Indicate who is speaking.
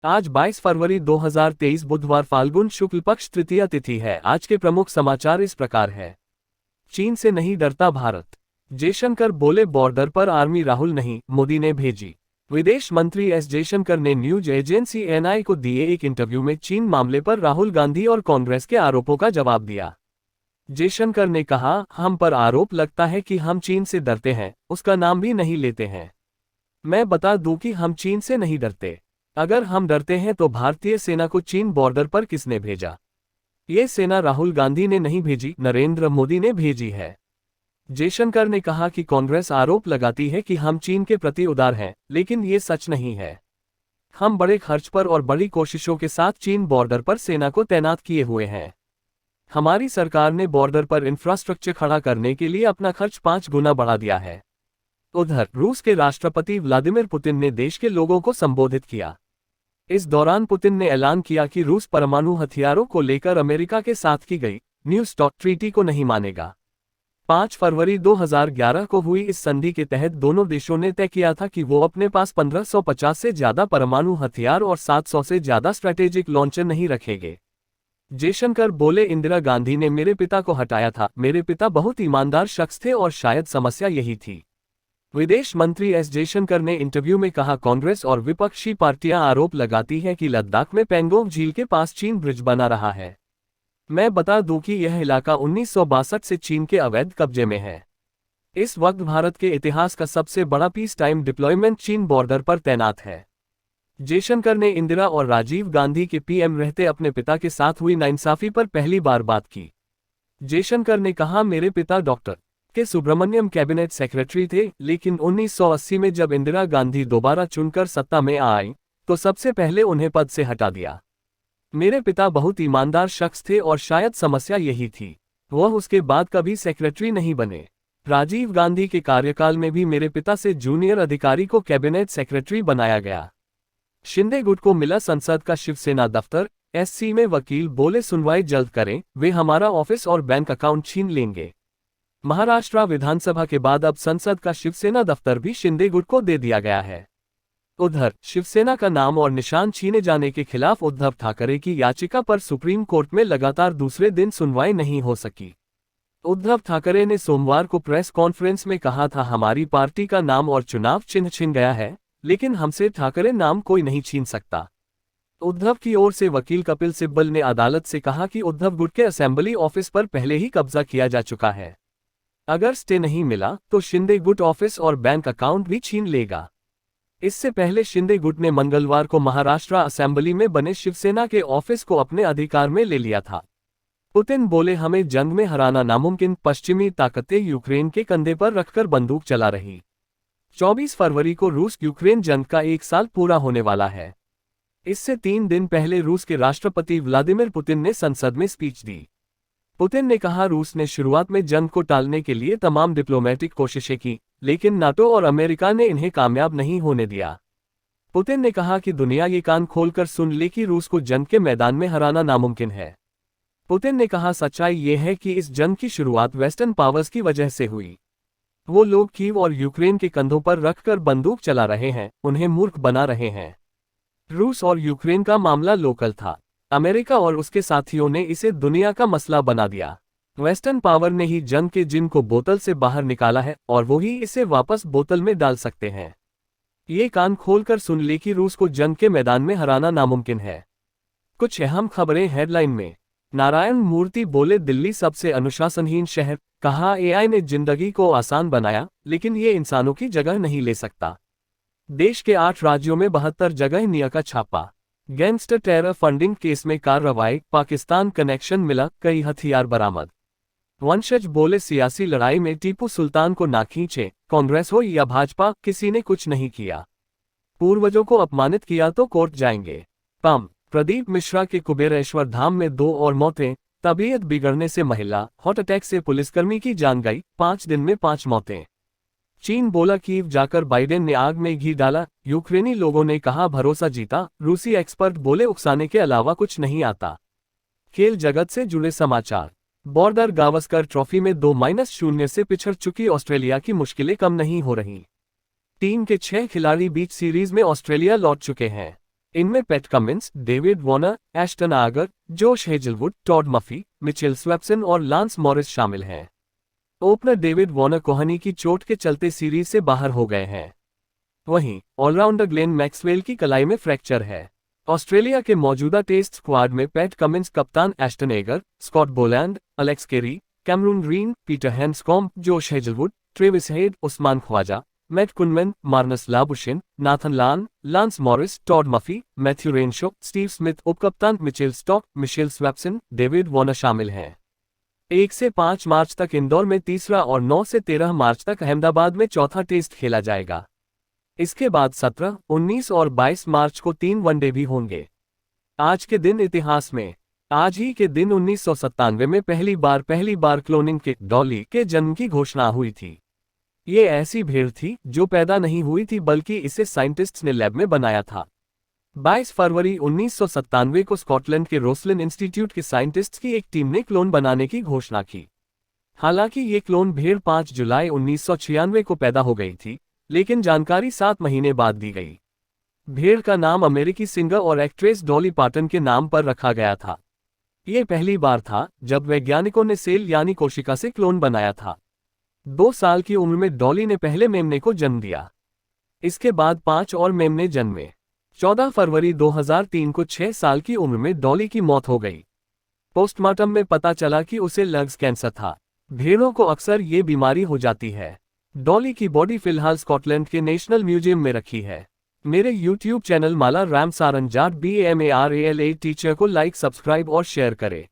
Speaker 1: आज 22 फरवरी 2023 बुधवार फाल्गुन शुक्ल पक्ष तृतीया तिथि है। आज के प्रमुख समाचार इस प्रकार है। चीन से नहीं डरता भारत। जयशंकर बोले बॉर्डर पर आर्मी राहुल नहीं, मोदी ने भेजी। विदेश मंत्री एस जयशंकर ने न्यूज एजेंसी एनआई को दिए एक इंटरव्यू में चीन मामले पर राहुल गांधी और कांग्रेस के आरोपों का जवाब दिया। जयशंकर ने कहा, हम पर आरोप लगता है कि हम चीन से डरते हैं, उसका नाम भी नहीं लेते हैं। मैं बता दूं कि हम चीन से नहीं डरते। अगर हम डरते हैं तो भारतीय सेना को चीन बॉर्डर पर किसने भेजा? ये सेना राहुल गांधी ने नहीं भेजी, नरेंद्र मोदी ने भेजी है। जयशंकर ने कहा कि कांग्रेस आरोप लगाती है कि हम चीन के प्रति उदार हैं, लेकिन ये सच नहीं है। हम बड़े खर्च पर और बड़ी कोशिशों के साथ चीन बॉर्डर पर सेना को तैनात किए हुए हैं। हमारी सरकार ने बॉर्डर पर इंफ्रास्ट्रक्चर खड़ा करने के लिए अपना खर्च 5 गुना बढ़ा दिया है। उधर रूस के राष्ट्रपति व्लादिमीर पुतिन ने देश के लोगों को संबोधित किया। इस दौरान पुतिन ने ऐलान किया कि रूस परमाणु हथियारों को लेकर अमेरिका के साथ की गई न्यू स्टार्ट ट्रीटी को नहीं मानेगा। 5 फरवरी 2011 को हुई इस संधि के तहत दोनों देशों ने तय किया था कि वो अपने पास 1550 से ज्यादा परमाणु हथियार और 700 से ज्यादा स्ट्रैटेजिक लॉन्चर नहीं रखेंगे। जयशंकर बोले, इंदिरा गांधी ने मेरे पिता को हटाया था। मेरे पिता बहुत ईमानदार शख्स थे और शायद समस्या यही थी। विदेश मंत्री एस जयशंकर ने इंटरव्यू में कहा, कांग्रेस और विपक्षी पार्टियां आरोप लगाती हैं कि लद्दाख में पेंगोंग झील के पास चीन ब्रिज बना रहा है। मैं बता दूं कि यह इलाका 1962 से चीन के अवैध कब्जे में है। इस वक्त भारत के इतिहास का सबसे बड़ा पीस टाइम डिप्लॉयमेंट चीन बॉर्डर पर तैनात है। जयशंकर ने इंदिरा और राजीव गांधी के पीएम रहते अपने पिता के साथ हुई नाइंसाफी पर पहली बार बात की। जयशंकर ने कहा, मेरे पिता डॉक्टर के सुब्रमण्यम कैबिनेट सेक्रेटरी थे, लेकिन 1980 में जब इंदिरा गांधी दोबारा चुनकर सत्ता में आई तो सबसे पहले उन्हें पद से हटा दिया। मेरे पिता बहुत ईमानदार शख्स थे और शायद समस्या यही थी, वह उसके बाद कभी सेक्रेटरी नहीं बने। राजीव गांधी के कार्यकाल में भी मेरे पिता से जूनियर अधिकारी को कैबिनेट सेक्रेटरी बनाया गया। शिंदे गुट को मिला संसद का शिवसेना दफ्तर। एससी में वकील बोले, सुनवाई जल्द करें, वे हमारा ऑफिस और बैंक अकाउंट छीन लेंगे। महाराष्ट्र विधानसभा के बाद अब संसद का शिवसेना दफ्तर भी शिंदे गुट को दे दिया गया है। उधर शिवसेना का नाम और निशान छीने जाने के खिलाफ उद्धव ठाकरे की याचिका पर सुप्रीम कोर्ट में लगातार दूसरे दिन सुनवाई नहीं हो सकी। उद्धव ठाकरे ने सोमवार को प्रेस कॉन्फ्रेंस में कहा था, हमारी पार्टी का नाम और चुनाव चिन्ह छिन गया है, लेकिन हमसे ठाकरे नाम कोई नहीं छीन सकता। उद्धव की ओर से वकील कपिल सिब्बल ने अदालत से कहा कि उद्धव गुट के असेंबली ऑफिस पर पहले ही कब्जा किया जा चुका है। अगर स्टे नहीं मिला तो शिंदे गुट ऑफिस और बैंक अकाउंट भी छीन लेगा। इससे पहले शिंदे गुट ने मंगलवार को महाराष्ट्र असेंबली में बने शिवसेना के ऑफिस को अपने अधिकार में ले लिया था। पुतिन बोले, हमें जंग में हराना नामुमकिन, पश्चिमी ताकतें यूक्रेन के कंधे पर रखकर बंदूक चला रही। 24 फरवरी को रूस यूक्रेन जंग का 1 साल पूरा होने वाला है। इससे 3 दिन पहले रूस के राष्ट्रपति व्लादिमीर पुतिन ने संसद में स्पीच दी। पुतिन ने कहा, रूस ने शुरुआत में जंग को टालने के लिए तमाम डिप्लोमेटिक कोशिशें की, लेकिन नाटो और अमेरिका ने इन्हें कामयाब नहीं होने दिया। पुतिन ने कहा कि दुनिया ये कान खोलकर सुन ले कि रूस को जंग के मैदान में हराना नामुमकिन है। पुतिन ने कहा, सच्चाई ये है कि इस जंग की शुरुआत वेस्टर्न पावर्स की वजह से हुई। वो लोग कीव और यूक्रेन के कंधों पर रखकर बंदूक चला रहे हैं, उन्हें मूर्ख बना रहे हैं। रूस और यूक्रेन का मामला लोकल था। अमेरिका और उसके साथियों ने इसे दुनिया का मसला बना दिया। वेस्टर्न पावर ने ही जंग के जिन को बोतल से बाहर निकाला है और वो ही इसे वापस बोतल में डाल सकते हैं। ये कान खोलकर सुन ले कि रूस को जंग के मैदान में हराना नामुमकिन है। कुछ अहम खबरें हेडलाइन में। नारायण मूर्ति बोले, दिल्ली सबसे अनुशासनहीन शहर। कहा, एआई ने जिंदगी को आसान बनाया, लेकिन ये इंसानों की जगह नहीं ले सकता। देश के 8 राज्यों में 72 जगह निया का छापा। गैंगस्टर टेरर फंडिंग केस में कार्रवाई, पाकिस्तान कनेक्शन मिला, कई हथियार बरामद। वंशज बोले, सियासी लड़ाई में टीपू सुल्तान को ना खींचे, कांग्रेस हो या भाजपा, किसी ने कुछ नहीं किया। पूर्वजों को अपमानित किया तो कोर्ट जाएंगे। पम प्रदीप मिश्रा के कुबेरेश्वर धाम में 2 और मौतें। तबीयत बिगड़ने से महिला, हार्ट अटैक से पुलिसकर्मी की जान गई, 5 दिन में 5 मौतें। चीन बोला, कीव जाकर बाइडेन ने आग में घी डाला। यूक्रेनी लोगों ने कहा, भरोसा जीता। रूसी एक्सपर्ट बोले, उकसाने के अलावा कुछ नहीं आता। खेल जगत से जुड़े समाचार। बॉर्डर गावस्कर ट्रॉफी में 2-0 से पिछड़ चुकी ऑस्ट्रेलिया की मुश्किलें कम नहीं हो रही। टीम के 6 खिलाड़ी बीच सीरीज में ऑस्ट्रेलिया लौट चुके हैं। इनमें Pat Cummins, David Warner, Ashton Agar, Josh Hazlewood, Todd Murphy, Mitchell Swepson और लांस मॉरिस शामिल हैं। ओपनर डेविड वॉर्नर कोहनी की चोट के चलते सीरीज से बाहर हो गए हैं। वहीं ऑलराउंडर ग्लेन मैक्सवेल की कलाई में फ्रैक्चर है। ऑस्ट्रेलिया के मौजूदा टेस्ट स्क्वाड में पैट कमिंस, कप्तान Ashton Agar, Scott Boland, Alex Carey, Cameron Green, Peter Handscomb, Josh Hazlewood, Travis Head, Usman Khawaja, Matt Kuhnemann, Marnus Labuschagne, Nathan Lyon, Lance Morris, Todd Murphy, Matthew Renshaw, Steve Smith, उपकप्तान Mitchell Starc, Mitchell Swepson, David Warner शामिल हैं। 1 से 5 मार्च तक इंदौर में तीसरा और 9 से 13 मार्च तक अहमदाबाद में चौथा टेस्ट खेला जाएगा। इसके बाद 17, 19 और 22 मार्च को 3 वनडे भी होंगे। आज के दिन इतिहास में। आज ही के दिन 1997 में पहली बार क्लोनिंग के डॉली के जन्म की घोषणा हुई थी। ये ऐसी भेड़ थी जो पैदा नहीं हुई थी, बल्कि इसे साइंटिस्ट्स ने लैब में बनाया था। 22 फरवरी 1997 को स्कॉटलैंड के रोसलिन इंस्टीट्यूट के साइंटिस्ट्स की एक टीम ने क्लोन बनाने की घोषणा की। हालांकि ये क्लोन भेड़ 5 जुलाई 1996 को पैदा हो गई थी, लेकिन जानकारी 7 महीने बाद दी गई। भेड़ का नाम अमेरिकी सिंगर और एक्ट्रेस डॉली पार्टन के नाम पर रखा गया था। ये पहली बार था जब वैज्ञानिकों ने सेल यानी कोशिका से क्लोन बनाया था। 2 साल की उम्र में डॉली ने पहले मेमने को जन्म दिया। इसके बाद 5 और मेमने जन्मे। 14 फरवरी 2003 को 6 साल की उम्र में डॉली की मौत हो गई। पोस्टमार्टम में पता चला कि उसे लंग्स कैंसर था। भेड़ों को अक्सर ये बीमारी हो जाती है। डॉली की बॉडी फिलहाल स्कॉटलैंड के नेशनल म्यूजियम में रखी है। मेरे YouTube चैनल माला राम सारंजाट BAMARALA टीचर को लाइक, सब्सक्राइब और शेयर करें।